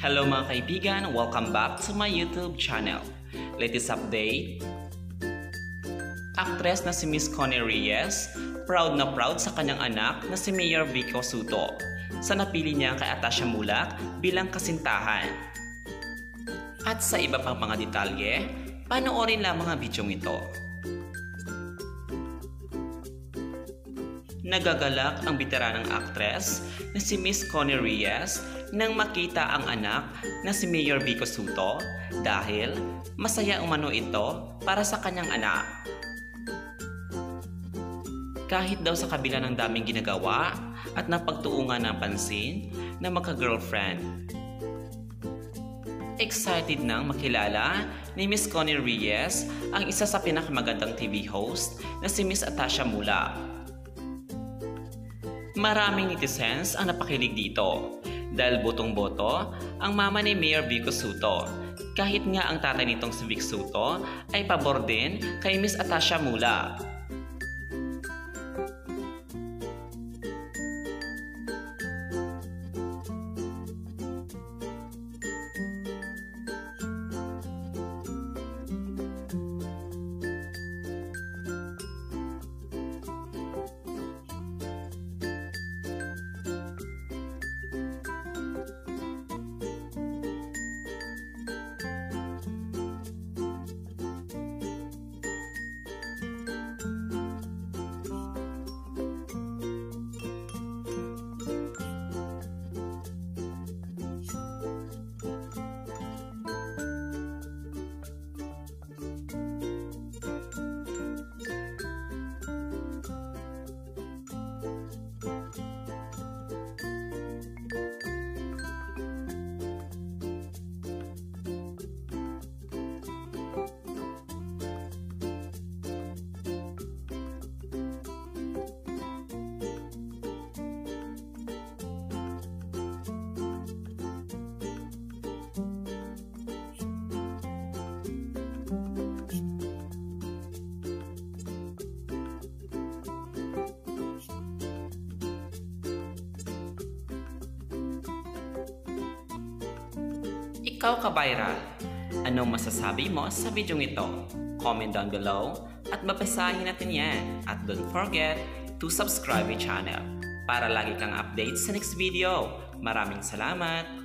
Hello mga kaibigan, welcome back to my YouTube channel. Latest update, actress na si Miss Connie Reyes, proud na proud sa kanyang anak na si Mayor Vico Soto sa napili niya kay Atasha Mulak bilang kasintahan. At sa iba pang mga detalye, panoorin lamang ang bidyong ito. Nagagalak ang veteranang actress na si Miss Connie Reyes nang makita ang anak na si Mayor Vico Soto dahil masaya umano ito para sa kanyang anak. Kahit daw sa kabila ng daming ginagawa at napagtuungan ng pansin na magka-girlfriend. Excited nang makilala ni Miss Connie Reyes ang isa sa pinakamagandang TV host na si Miss Atasha Mulak. Maraming netizens ang napakilig dito dahil botong-boto ang mama ni Mayor Vico Soto kahit nga ang tatay nitong si Vic Soto ay pabor din kay Miss Atasha Mulak. Ikaw ka-viral, anong masasabi mo sa bidyong ito? Comment down below at babasahin natin yan. At don't forget to subscribe my channel para lagi kang update sa next video. Maraming salamat!